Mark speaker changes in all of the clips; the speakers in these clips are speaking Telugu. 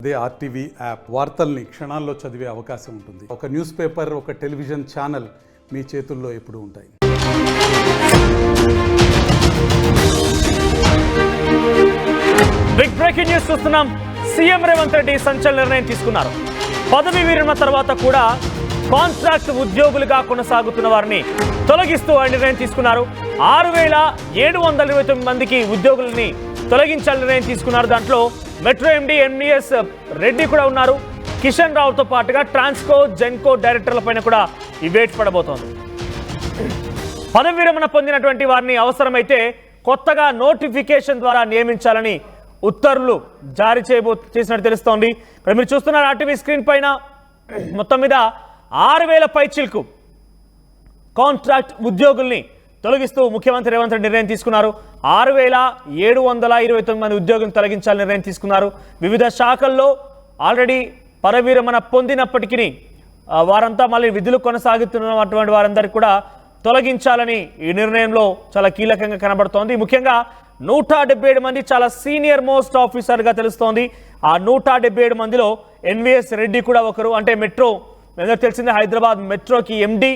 Speaker 1: అదే ఆర్టీవీ యాప్ వార్తల్ని క్షణాల్లో చదివే అవకాశం ఉంటుంది. ఒక న్యూస్ పేపర్, ఒక టెలివిజన్ ఛానల్ మీ చేతుల్లో ఎప్పుడూ ఉంటాయి.
Speaker 2: బిగ్ బ్రేకింగ్ న్యూస్ చూస్తున్నాం. సీఎం రేవంత్ రెడ్డి సంచలన నిర్ణయం తీసుకున్నారు. పదవి విరమణ తర్వాత కూడా కాంట్రాక్ట్ ఉద్యోగులుగా కొనసాగుతున్న వారిని తొలగిస్తూ ఆయన నిర్ణయం తీసుకున్నారు. 6,729 మందికి ఉద్యోగులని తొలగించాలని నిర్ణయం తీసుకున్నారు. దాంట్లో మెట్రో ఎండి ఎండిఎస్ రెడ్డి కూడా ఉన్నారు. కిషన్ రావుతో పాటుగా ట్రాన్స్కో, జెన్కో డైరెక్టర్ల పైన కూడా ఈ వేట్ పడబోతోంది. పదవి విరమణ పొందినటువంటి వారిని అవసరమైతే కొత్తగా నోటిఫికేషన్ ద్వారా నియమించాలని ఉత్తర్వులు జారీ చేసినట్టు తెలుస్తోంది. ఇక్కడ మీరు చూస్తున్నారు ఆర్టీవీ స్క్రీన్ పైన మొత్తం మీద 6,000 పైచిల్కు కాంట్రాక్ట్ ఉద్యోగుల్ని తొలగిస్తూ ముఖ్యమంత్రి రేవంత్ రెడ్డి నిర్ణయం తీసుకున్నారు. 6,729 మంది ఉద్యోగులను తొలగించాలని నిర్ణయం తీసుకున్నారు. వివిధ శాఖల్లో ఆల్రెడీ పదవి విరమణ పొందినప్పటికీ వారంతా మళ్ళీ విధులు కొనసాగుతున్నటువంటి వారందరికీ కూడా తొలగించాలని ఈ నిర్ణయంలో చాలా కీలకంగా కనబడుతోంది. ముఖ్యంగా 177 మంది చాలా సీనియర్ మోస్ట్ ఆఫీసర్గా తెలుస్తోంది. ఆ 177 మందిలో ఎన్విఎస్ రెడ్డి కూడా ఒకరు. అంటే మెట్రో అందరికీ తెలిసిందే, హైదరాబాద్ మెట్రోకి ఎండి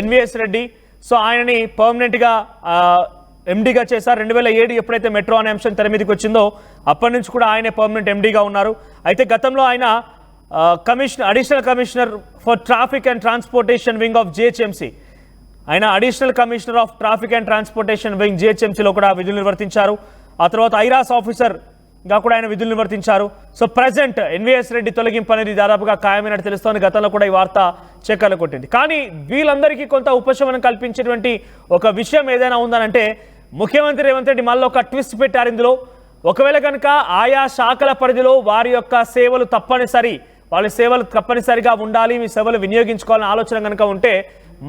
Speaker 2: ఎన్విఎస్ రెడ్డి. సో ఆయనని పర్మనెంట్గా ఎండీగా చేశారు. 2007 ఎప్పుడైతే మెట్రో అనే అంశం తెర మీదకి వచ్చిందో అప్పటి నుంచి కూడా ఆయనే పర్మనెంట్ ఎండీగా ఉన్నారు. అయితే గతంలో ఆయన additional commissioner for traffic and transportation wing of GHMC, ఆయన additional commissioner of traffic and transportation wing జిహెచ్ఎంసీలో కూడా విధులు నిర్వర్తించారు. ఆ తర్వాత ఐరాస్ ఆఫీసర్గా కూడా ఆయన విధులు నిర్వర్తించారు. సో ప్రజెంట్ ఎన్విఎస్ రెడ్డి తొలగింపు అనేది దాదాపుగా ఖాయమైనట్టు తెలుస్తోంది. గతంలో కూడా ఈ వార్త చక్కర్లు కొట్టింది. కానీ వీళ్ళందరికీ కొంత ఉపశమనం కల్పించేటువంటి ఒక విషయం ఏదైనా ఉందనంటే ముఖ్యమంత్రి రేవంత్ రెడ్డి మళ్ళీ ఒక ట్విస్ట్ పెట్టారు ఇందులో. ఒకవేళ కనుక ఆయా శాఖల పరిధిలో వారి యొక్క సేవలు వాళ్ళ సేవలు తప్పనిసరిగా ఉండాలి, మీ సేవలు వినియోగించుకోవాలని ఆలోచన కనుక ఉంటే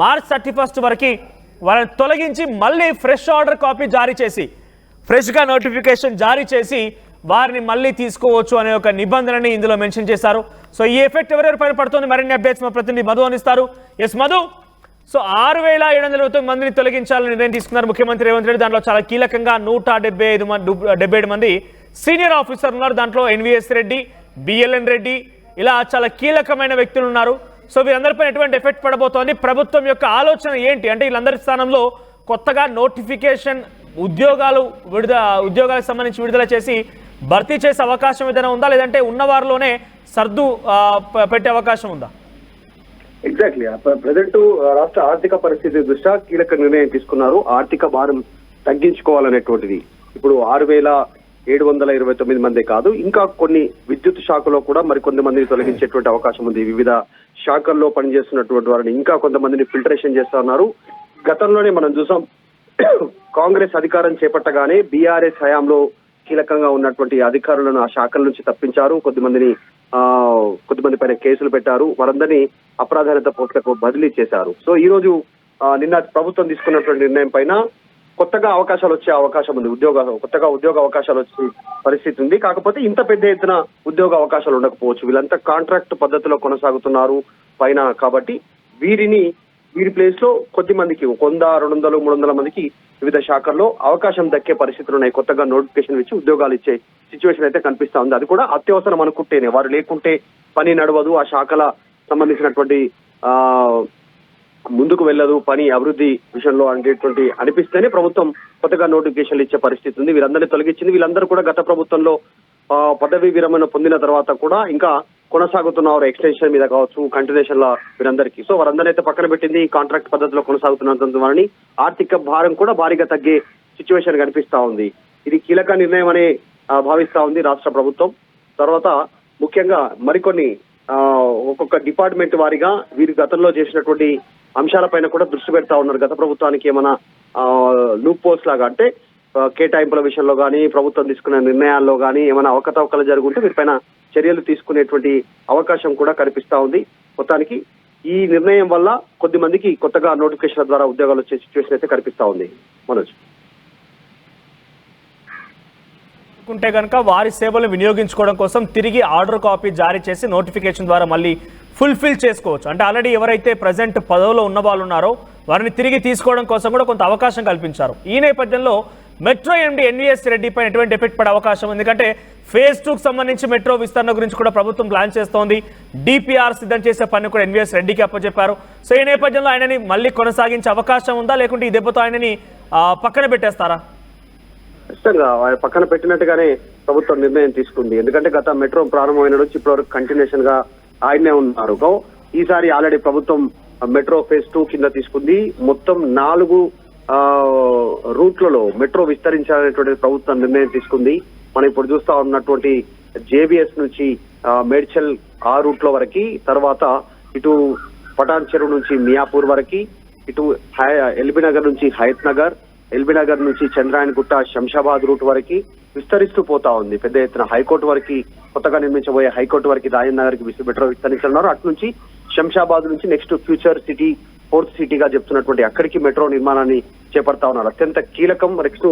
Speaker 2: మార్చ్ 31 వరకు వాళ్ళని తొలగించి మళ్ళీ ఫ్రెష్ ఆర్డర్ కాపీ జారీ చేసి ఫ్రెష్గా నోటిఫికేషన్ జారీ చేసి వారిని మళ్ళీ తీసుకోవచ్చు అనే ఒక నిబంధనని ఇందులో మెన్షన్ చేశారు. సో ఈ ఎఫెక్ట్ ఎవరెవరి పైన పడుతుంది, మరిన్ని అప్డేట్స్ మా ప్రతినిధి మధు అందిస్తారు. ఎస్ మధు, సో 6,729 మందిని తొలగించాలని నిర్ణయం తీసుకున్నారు ముఖ్యమంత్రి రేవంత్ రెడ్డి. దాంట్లో చాలా కీలకంగా 177 మంది సీనియర్ ఆఫీసర్లు ఉన్నారు. దాంట్లో ఎన్విఎస్ రెడ్డి, బిఎల్ఎన్ రెడ్డి, ఇలా చాలా కీలకమైన వ్యక్తులు ఉన్నారు. సో వీరందరిపై ఎటువంటి ఎఫెక్ట్ పడబోతోంది, ప్రభుత్వం యొక్క ఆలోచన ఏంటి అంటే వీళ్ళందరి స్థానంలో కొత్తగా నోటిఫికేషన్ ఉద్యోగాలకు సంబంధించి విడుదల చేసి భర్తీ చేసే అవకాశం ఏదైనా ఉందా, లేదంటే ఉన్న వారిలోనే సర్దు పెట్టే అవకాశం ఉందా?
Speaker 3: ఎగ్జాక్ట్లీ. ప్రజెంట్ రాష్ట్ర ఆర్థిక పరిస్థితి దృష్ట్యా కీలక నిర్ణయం తీసుకున్నారు. ఆర్థిక భారం తగ్గించుకోవాలనేటువంటిది. ఇప్పుడు 6,729 మందే కాదు, ఇంకా కొన్ని విద్యుత్ శాఖలో కూడా మరికొంత మందిని తొలగించేటువంటి అవకాశం ఉంది. వివిధ శాఖల్లో పనిచేస్తున్నటువంటి వారిని ఇంకా కొంతమందిని ఫిల్టరేషన్ చేస్తా ఉన్నారు. గతంలోనే మనం చూసాం, కాంగ్రెస్ అధికారం చేపట్టగానే బీఆర్ఎస్ హయాంలో కీలకంగా ఉన్నటువంటి అధికారులను ఆ శాఖల నుంచి తప్పించారు. కొద్దిమంది పైన కేసులు పెట్టారు. వారందరినీ అప్రాధాన్యత పోస్టులకు బదిలీ చేశారు. సో ఈ రోజు నిన్న ప్రభుత్వం తీసుకున్నటువంటి నిర్ణయం పైన కొత్తగా అవకాశాలు వచ్చే అవకాశం ఉంది. కొత్తగా ఉద్యోగ అవకాశాలు వచ్చే పరిస్థితి ఉంది. కాకపోతే ఇంత పెద్ద ఎత్తున ఉద్యోగ అవకాశాలు ఉండకపోవచ్చు. వీళ్ళంతా కాంట్రాక్ట్ పద్ధతిలో కొనసాగుతున్నారు పైన. కాబట్టి వీరి ప్లేస్ లో కొద్ది మందికి 100, 200, 300 మందికి వివిధ శాఖల్లో అవకాశం దక్కే పరిస్థితులు ఉన్నాయి. కొత్తగా నోటిఫికేషన్ ఇచ్చి ఉద్యోగాలు ఇచ్చే సిచ్యువేషన్ అయితే కనిపిస్తా ఉంది. అది కూడా అత్యవసరం అనుకుంటేనే, వారు లేకుంటే పని నడవదు, ఆ శాఖల సంబంధించినటువంటి ముందుకు వెళ్ళదు పని అభివృద్ధి విషయంలో అనేటువంటి అనిపిస్తేనే ప్రభుత్వం కొత్తగా నోటిఫికేషన్లు ఇచ్చే పరిస్థితి ఉంది. వీరందరినీ తొలగించింది. వీళ్ళందరూ కూడా గత ప్రభుత్వంలో పదవి విరమణ పొందిన తర్వాత కూడా ఇంకా కొనసాగుతున్నారు, ఎక్స్టెన్షన్ మీద కావచ్చు, కంటిన్యూషన్ లా వీరందరికీ. సో వారందరినీ అయితే పక్కన పెట్టింది. కాంట్రాక్ట్ పద్ధతిలో కొనసాగుతున్న వారిని ఆర్థిక భారం కూడా భారీగా తగ్గే సిచ్యువేషన్ కనిపిస్తా ఉంది. ఇది కీలక నిర్ణయం అని భావిస్తా ఉంది రాష్ట్ర ప్రభుత్వం. తర్వాత ముఖ్యంగా మరికొన్ని ఒక్కొక్క డిపార్ట్మెంట్ వారిగా వీరి గతంలో చేసినటువంటి అంశాలపైన కూడా దృష్టి పెడతా ఉన్నారు. గత ప్రభుత్వానికి ఏమైనా లూప్ పోల్స్ లాగా, అంటే కేటాయింపుల విషయంలో కానీ ప్రభుత్వం తీసుకున్న నిర్ణయాల్లో కానీ ఏమైనా అవకతవకలు జరుగుంటే వీరిపైన చర్యలు తీసుకునేటువంటి అవకాశం కూడా కనిపిస్తా ఉంది. మొత్తానికి ఈ నిర్ణయం వల్ల కొద్ది మందికి కొత్తగా నోటిఫికేషన్ల ద్వారా ఉద్యోగాలు వచ్చే సిచ్యువేషన్ అయితే కనిపిస్తా ఉంది. మనోజ్,
Speaker 2: ఉంటే కనుక వారి సేవలు వినియోగించుకోవడం కోసం తిరిగి ఆర్డర్ కాపీ జారీ చేసి నోటిఫికేషన్ ద్వారా మళ్ళీ ఫుల్ఫిల్ చేసుకోవచ్చు. అంటే ఆల్రెడీ ఎవరైతే ప్రజెంట్ పదవిలో ఉన్న వాళ్ళు ఉన్నారో వారిని తిరిగి తీసుకోవడం కోసం కూడా కొంత అవకాశం కల్పించారు. ఈ నేపథ్యంలో మెట్రో ఎండి ఎన్వీఎస్ రెడ్డి పైన ఎటువంటి ఎఫెక్ట్ పడే అవకాశం ఉంది? ఎందుకంటే ఫేజ్ 2కు సంబంధించి మెట్రో విస్తరణ గురించి కూడా ప్రభుత్వం ప్లాన్ చేస్తోంది. డిపిఆర్ సిద్ధం చేసే పని కూడా ఎన్వీఎస్ రెడ్డికి అప్పచెప్పారు. సో ఈ నేపథ్యంలో ఆయనని మళ్ళీ కొనసాగించే అవకాశం ఉందా, లేకుంటే ఈ దెబ్బతో ఆయనని పక్కన పెట్టేస్తారా?
Speaker 3: ఖచ్చితంగా పక్కన పెట్టినట్టుగానే ప్రభుత్వం నిర్ణయం తీసుకుంది. ఎందుకంటే గత మెట్రో ప్రారంభమైన నుంచి ఇప్పటివరకు కంటిన్యూషన్ గా ఆయనే ఉన్నారు. ఈసారి ఆల్రెడీ ప్రభుత్వం మెట్రో ఫేజ్ 2 కింద తీసుకుంది. మొత్తం 4 రూట్లలో మెట్రో విస్తరించాలనేటువంటి ప్రభుత్వం నిర్ణయం తీసుకుంది. మనం ఇప్పుడు చూస్తా ఉన్నటువంటి జేబీఎస్ నుంచి మేడ్చల్ ఆ రూట్ లో వరకు, తర్వాత ఇటు పటాన్ చెరువు నుంచి మియాపూర్ వరకు, ఇటు ఎల్బీ నగర్ నుంచి హయత్ నగర్, ఎల్బీ నగర్ నుంచి చంద్రాయణగుట్ట శంషాబాద్ రూట్ వరకు విస్తరిస్తూ పోతా ఉంది. పెద్ద ఎత్తున హైకోర్టు వరకు, కొత్తగా నిర్మించబోయే హైకోర్టు వరకు రాజేంద్ర నగర్కి మెట్రో విస్తరించనున్నారు. అటు నుంచి శంషాబాద్ నుంచి నెక్స్ట్ ఫ్యూచర్ సిటీ, 4th సిటీగా చెప్తున్నటువంటి అక్కడికి మెట్రో నిర్మాణాన్ని చేపడతా ఉన్నారు. అత్యంత కీలకం. నెక్స్ట్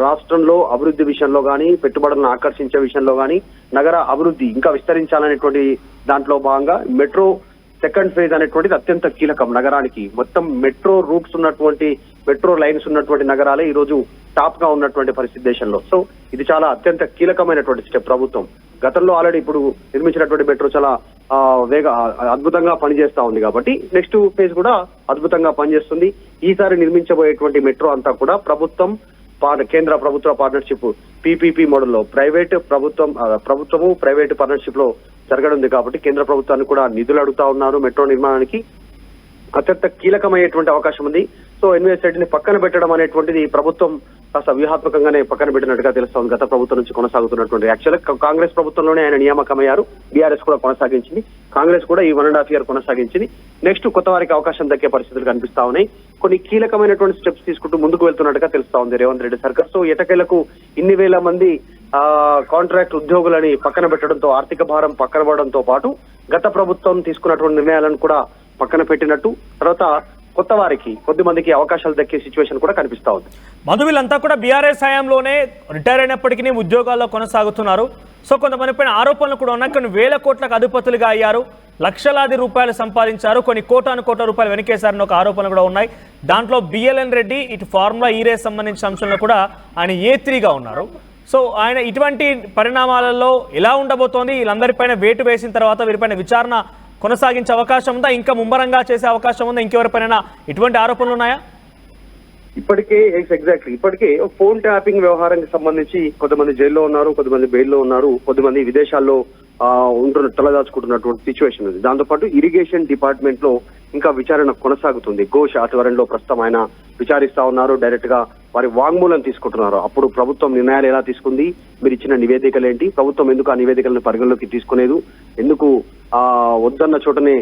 Speaker 3: రాష్ట్రంలో అభివృద్ధి విషయంలో కానీ, పెట్టుబడులను ఆకర్షించే విషయంలో కానీ, నగర అభివృద్ధి ఇంకా విస్తరించాలనేటువంటి దాంట్లో భాగంగా మెట్రో సెకండ్ ఫేజ్ అనేటువంటిది అత్యంత కీలకం నగరానికి. మొత్తం మెట్రో రూట్స్ ఉన్నటువంటి, మెట్రో లైన్స్ ఉన్నటువంటి నగరాలే ఈ రోజు టాప్ గా ఉన్నటువంటి పరిస్థితి దేశంలో. సో ఇది చాలా అత్యంత కీలకమైనటువంటి స్టెప్ ప్రభుత్వం. గతంలో ఆల్రెడీ ఇప్పుడు నిర్మించినటువంటి మెట్రో చాలా అద్భుతంగా పనిచేస్తా ఉంది కాబట్టి నెక్స్ట్ ఫేజ్ కూడా అద్భుతంగా పనిచేస్తుంది. ఈసారి నిర్మించబోయేటువంటి మెట్రో అంతా కూడా కేంద్ర ప్రభుత్వ పార్ట్నర్షిప్ పీపీపీ మోడల్లో ప్రభుత్వము ప్రైవేటు పార్ట్నర్షిప్ లో జరగనుంది కాబట్టి కేంద్ర ప్రభుత్వాన్ని కూడా నిధులు అడుగుతా ఉన్నారు. మెట్రో నిర్మాణానికి అత్యంత కీలకమయ్యేటువంటి అవకాశం ఉంది. సో ఎన్వీఎస్ రెడ్డిని పక్కన పెట్టడం అనేటువంటిది ప్రభుత్వం కాస్త వ్యూహాత్మకంగానే పక్కన పెట్టినట్టుగా తెలుస్తా ఉంది. గత ప్రభుత్వం నుంచి కొనసాగుతున్నటువంటి యాక్చువల్ కాంగ్రెస్ ప్రభుత్వంలోనే ఆయన నియామకమయ్యారు. బీఆర్ఎస్ కూడా కొనసాగించింది, కాంగ్రెస్ కూడా ఈ 1.5 year కొనసాగించింది. నెక్స్ట్ కొత్త వారికి అవకాశం దక్కే పరిస్థితులు కనిపిస్తా ఉన్నాయి. కొన్ని కీలకమైనటువంటి స్టెప్స్ తీసుకుంటూ ముందుకు వెళ్తున్నట్టుగా తెలుస్తా ఉంది రేవంత్ రెడ్డి సర్కార్. సో ఎటకేలకు ఇన్ని వేల మంది కాంట్రాక్ట్ ఉద్యోగులని పక్కన పెట్టడంతో, ఆర్థిక భారం పక్కన పడడంతో పాటు గత ప్రభుత్వం తీసుకున్నటువంటి నిర్ణయాలను కూడా పక్కన పెట్టినట్టు, తర్వాత కొత్త వారికి కొద్దిమందికి అవకాశాలు దక్కే సిచ్యువేషన్ కూడా కనిపిస్తా ఉంది.
Speaker 2: మధు, వీళ్ళంతా కూడా బీఆర్ఎస్ హయాంలోనే రిటైర్ అయినప్పటికీ ఉద్యోగాల్లో కొనసాగుతున్నారు. సో కొంతమంది పైన ఆరోపణలు కూడా ఉన్నాయి. కొన్ని వేల కోట్లకు అధిపతులుగా అయ్యారు, లక్షలాది రూపాయలు సంపాదించారు, కొన్ని కోట్ల రూపాయలు వెనకేశారని ఒక ఆరోపణలు కూడా ఉన్నాయి. దాంట్లో బిఎల్ఎన్ రెడ్డి ఇటు ఫార్ములా ఈ రేస్ సంబంధించిన అంశంలో కూడా ఆయన A3గా ఉన్నారు. సో ఆయన ఇటువంటి పరిణామాలలో ఎలా ఉండబోతోంది? వీళ్ళందరిపైన వేటు వేసిన తర్వాత వీరిపైన విచారణ కొనసాగించే అవకాశం ఉందా? ఇంకా ముమ్మరంగా చేసే అవకాశం ఉందా? ఇంకెవరిపైన ఇటువంటి ఆరోపణలు ఉన్నాయా?
Speaker 3: ఇప్పటికే ఫోన్ ట్యాపింగ్ వ్యవహారానికి సంబంధించి కొంతమంది జైల్లో ఉన్నారు, కొంతమంది బెయిల్లో ఉన్నారు, కొంతమంది విదేశాల్లో తలదాచుకుంటున్నటువంటి సిచ్యువేషన్ ఉంది. దాంతోపాటు ఇరిగేషన్ డిపార్ట్మెంట్ లో ఇంకా విచారణ కొనసాగుతుంది. ఘోష్ ఆధ్వర్యంలో ప్రస్తుతం ఆయన విచారిస్తా ఉన్నారు. డైరెక్ట్ గా వారి వాంగ్మూలం తీసుకుంటున్నారు. అప్పుడు ప్రభుత్వం నిర్ణయాలు ఎలా తీసుకుంది, మీరు ఇచ్చిన నివేదికలు ఏంటి, ప్రభుత్వం ఎందుకు ఆ నివేదికలను పరిగణలోకి తీసుకునేది, ఎందుకు వద్దన్న చోటనే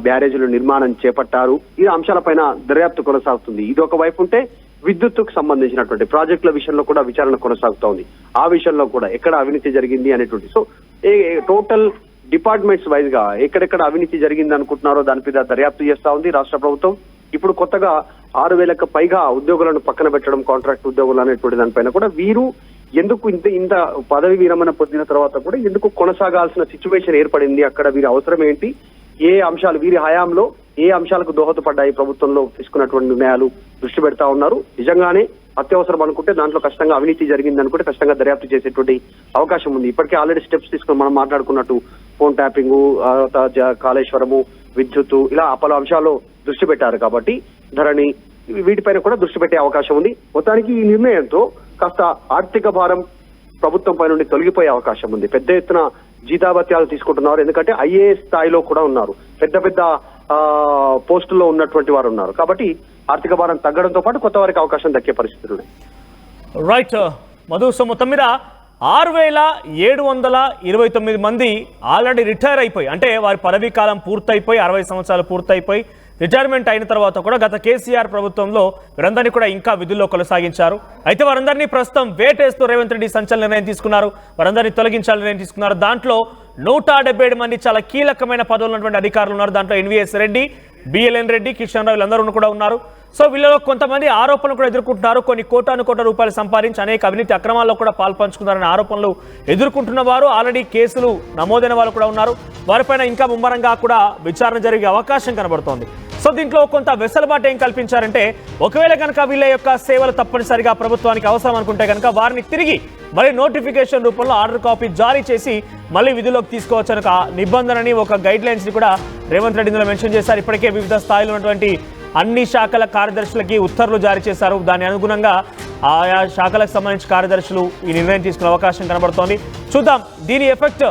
Speaker 3: బ్యారేజీలు నిర్మాణం చేపట్టారు, ఈ అంశాలపైన దర్యాప్తు కొనసాగుతుంది. ఇది ఒక వైపు ఉంటే విద్యుత్తుకు సంబంధించినటువంటి ప్రాజెక్టుల విషయంలో కూడా విచారణ కొనసాగుతా ఉంది. ఆ విషయంలో కూడా ఎక్కడ అవినీతి జరిగింది అనేటువంటి, సో టోటల్ డిపార్ట్మెంట్స్ వైజ్ గా ఎక్కడెక్కడ అవినీతి జరిగింది అనుకుంటున్నారో దాని మీద దర్యాప్తు చేస్తా ఉంది రాష్ట్ర ప్రభుత్వం. ఇప్పుడు కొత్తగా 6,000కు పైగా ఉద్యోగులను పక్కన పెట్టడం, కాంట్రాక్ట్ ఉద్యోగులు అనేటువంటి దానిపైన కూడా వీరు ఎందుకు ఇంత పదవి విరమణ పొందిన తర్వాత కూడా ఎందుకు కొనసాగాల్సిన సిచ్యువేషన్ ఏర్పడింది, అక్కడ వీరి అవసరం ఏంటి, ఏ అంశాలు వీరి హయాంలో ఏ అంశాలకు దోహదపడ్డాయి, ప్రభుత్వంలో తీసుకున్నటువంటి నిర్ణయాలు దృష్టి పెడతా ఉన్నారు. నిజంగానే అత్యవసరం అనుకుంటే దాంట్లో ఖచ్చితంగా అవినీతి జరిగింది అనుకుంటే ఖచ్చితంగా దర్యాప్తు చేసేటువంటి అవకాశం ఉంది. ఇప్పటికే ఆల్రెడీ స్టెప్స్ తీసుకుని మనం మాట్లాడుకున్నట్టు ఫోన్ ట్యాపింగ్, కాళేశ్వరము, విద్యుత్తు, ఇలా పలు అంశాల్లో దృష్టి పెట్టారు కాబట్టి ధరణి, వీటిపైన కూడా దృష్టి పెట్టే అవకాశం ఉంది. మొత్తానికి ఈ నిర్ణయంతో కాస్త ఆర్థిక భారం ప్రభుత్వం పై నుండి తొలగిపోయే అవకాశం ఉంది. పెద్ద ఎత్తున జీతాభత్యాలు తీసుకుంటున్నారు, ఎందుకంటే ఐఏఎస్ స్థాయిలో కూడా ఉన్నారు, పెద్ద పెద్ద పోస్టుల్లో ఉన్నటువంటి వారు ఉన్నారు కాబట్టి ఆర్థిక భారం తగ్గడంతో పాటు కొత్త వారికి అవకాశం దక్కే పరిస్థితులు ఉన్నాయి.
Speaker 2: రైట్ మధు, సో మొత్తం మీద 6,729 మంది ఆల్రెడీ రిటైర్ అయిపోయి, అంటే వారి పదవీ కాలం పూర్తయిపోయి 60 సంవత్సరాలు పూర్తయిపోయి రిటైర్మెంట్ అయిన తర్వాత కూడా గత కేసీఆర్ ప్రభుత్వంలో వీరందరినీ కూడా ఇంకా విధుల్లో కొనసాగించారు. అయితే వారందరినీ ప్రస్తుతం వేటేస్తూ రేవంత్ రెడ్డి సంచలన నిర్ణయం తీసుకున్నారు, వారందరినీ తొలగించాలని నిర్ణయం తీసుకున్నారు. దాంట్లో 177 మంది చాలా కీలకమైన పదవులు ఉన్నటువంటి అధికారులు ఉన్నారు. దాంట్లో ఎన్వీఎస్ రెడ్డి, బిఎల్ఎన్ రెడ్డి, కిషన్ రావు వీళ్ళందరూ కూడా ఉన్నారు. సో వీళ్ళలో కొంతమంది ఆరోపణలు కూడా ఎదుర్కొంటున్నారు. కొన్ని కోట్ల రూపాయలు సంపాదించి అనేక అవినీతి అక్రమాల్లో కూడా పాల్పంచుకున్నారనే ఆరోపణలు ఎదుర్కొంటున్న వారు, ఆల్రెడీ కేసులు నమోదైన వాళ్ళు కూడా ఉన్నారు. వారిపైన ఇంకా ముమ్మరంగా కూడా విచారణ జరిగే అవకాశం కనబడుతోంది. సో దీంట్లో కొంత వెసులుబాటు ఏం కల్పించారంటే ఒకవేళ కనుక వీళ్ళ యొక్క సేవలు తప్పనిసరిగా ప్రభుత్వానికి అవసరం అనుకుంటే కనుక వారిని తిరిగి మళ్ళీ నోటిఫికేషన్ రూపంలో ఆర్డర్ కాపీ జారీ చేసి మళ్ళీ విధుల్లోకి తీసుకోవచ్చు ఒక నిబంధనని ఒక గైడ్ లైన్స్ ని కూడా రేవంత్ రెడ్డి ఇందులో మెన్షన్ చేశారు. ఇప్పటికే వివిధ స్థాయిలో ఉన్నటువంటి అన్ని శాఖల కార్యదర్శులకి ఉత్తర్వులు జారీ చేశారు. దాని అనుగుణంగా ఆయా శాఖలకు సంబంధించి కార్యదర్శులు ఈ నిర్ణయం తీసుకునే అవకాశం కనబడుతోంది. చూద్దాం దీని ఎఫెక్ట్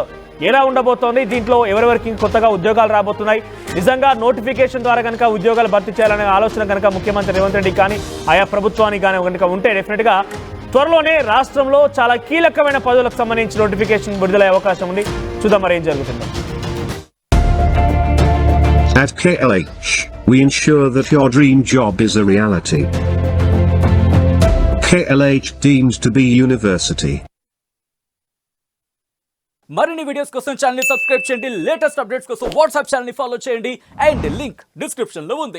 Speaker 2: ఎలా ఉండబోతోంది, దీంట్లో ఎవరెవరికి కొత్తగా ఉద్యోగాలు రాబోతున్నాయి, నిజంగా నోటిఫికేషన్ ద్వారా కనుక ఉద్యోగాలు భర్తీ చేయాలనే ఆలోచన కనుక ముఖ్యమంత్రి రేవంత్ రెడ్డి కానీ ఆయా ప్రభుత్వానికి కానీ కనుక ఉంటే డెఫినెట్గా త్వరలోనే రాష్ట్రంలో చాలా కీలకమైన పదవులకు సంబంధించి నోటిఫికేషన్ విడుదలయ్యే అవకాశం ఉంది. చూద్దాం మరి ఏం జరుగుతుందో.
Speaker 4: At KLH, we ensure that your dream job is a reality. KLH deems to be university.
Speaker 5: మరిన్ని వీడియోస్ కోసం ఛానల్ ని సబ్స్క్రైబ్ చేయండి, లేటెస్ట్ అప్డేట్స్ కోసం వాట్సాప్ ఛానల్ ని ఫాలో చేయండి అండ్ లింక్ డిస్క్రిప్షన్ లో ఉంది.